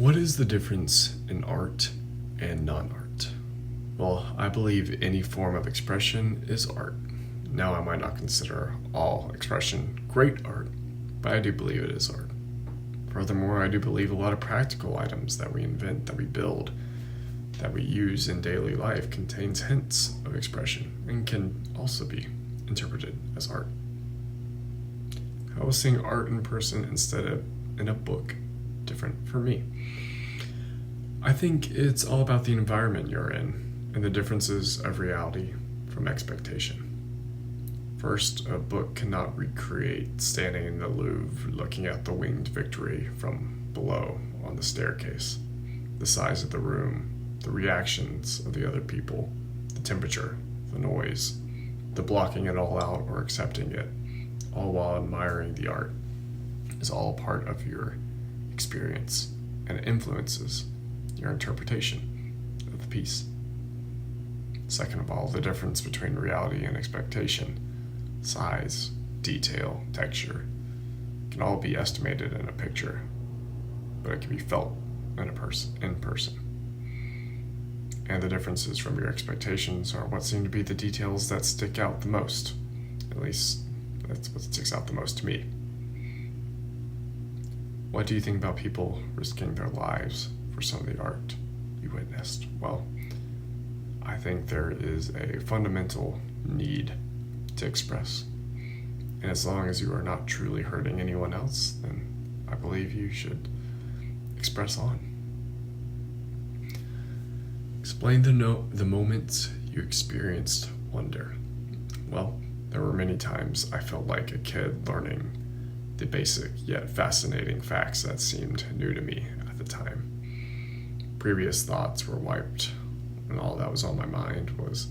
What is the difference in art and non-art? Well, I believe any form of expression is art. Now, I might not consider all expression great art, but I do believe it is art. Furthermore, I do believe a lot of practical items that we invent, that we build, that we use in daily life contains hints of expression and can also be interpreted as art. How is seeing art in person instead of in a book different for me? I think it's all about the environment you're in and the differences of reality from expectation. First, a book cannot recreate standing in the Louvre looking at the Winged Victory from below on the staircase. The size of the room, the reactions of the other people, the temperature, the noise, the blocking it all out or accepting it, all while admiring the art, is all part of your experience and it influences your interpretation of the piece. Second of all, the difference between reality and expectation, size, detail, texture, can all be estimated in a picture, but it can be felt in person. And the differences from your expectations are what seem to be the details that stick out the most. At least, that's what sticks out the most to me. What do you think about people risking their lives for some of the art you witnessed? Well, I think there is a fundamental need to express. And as long as you are not truly hurting anyone else, then I believe you should express on. Explain the moments you experienced wonder. Well, there were many times I felt like a kid learning the basic yet fascinating facts that seemed new to me at the time. Previous thoughts were wiped, and all that was on my mind was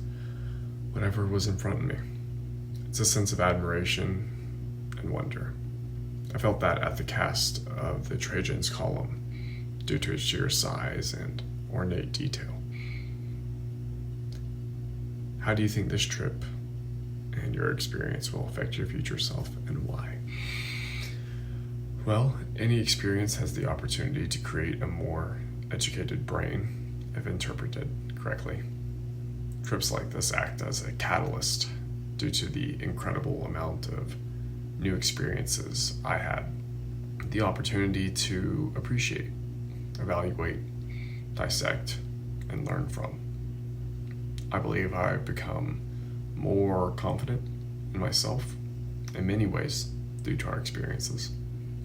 whatever was in front of me. It's a sense of admiration and wonder. I felt that at the cast of the Trajan's Column due to its sheer size and ornate detail. How do you think this trip and your experience will affect your future self and why? Well, any experience has the opportunity to create a more educated brain if interpreted correctly. Trips like this act as a catalyst due to the incredible amount of new experiences I had, the opportunity to appreciate, evaluate, dissect, and learn from. I believe I've become more confident in myself in many ways due to our experiences.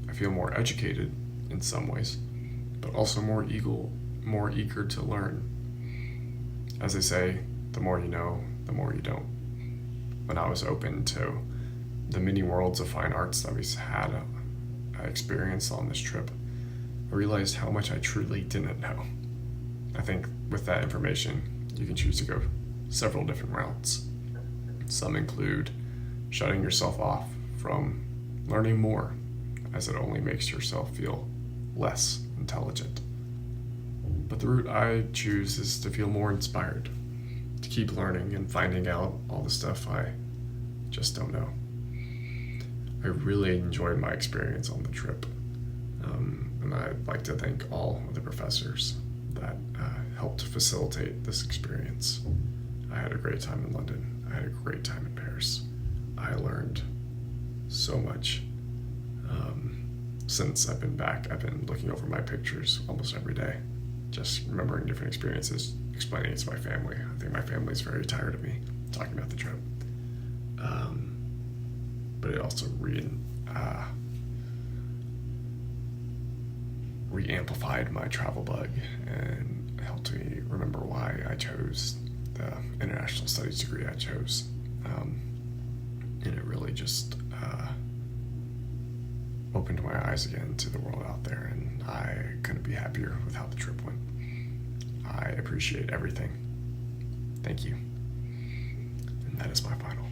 I feel more educated in some ways, but also more eager to learn. As they say, the more you know, the more you don't. When I was open to the many worlds of fine arts that we had experienced on this trip, I realized how much I truly didn't know. I think with that information, you can choose to go several different routes. Some include shutting yourself off from learning more, as it only makes yourself feel less intelligent. But the route I choose is to feel more inspired, to keep learning and finding out all the stuff I just don't know. I really enjoyed my experience on the trip, and I'd like to thank all of the professors that helped facilitate this experience. I had a great time in London. I had a great time in Paris. I learned so much. Since I've been back, I've been looking over my pictures almost every day, just remembering different experiences, explaining it to my family. I think my family's very tired of me talking about the trip. But it also re-amplified my travel bug and helped me remember why I chose the international studies degree I chose. And it really just opened my eyes again to the world out there, and I couldn't be happier with how the trip went. I appreciate everything. Thank you. And that is my final.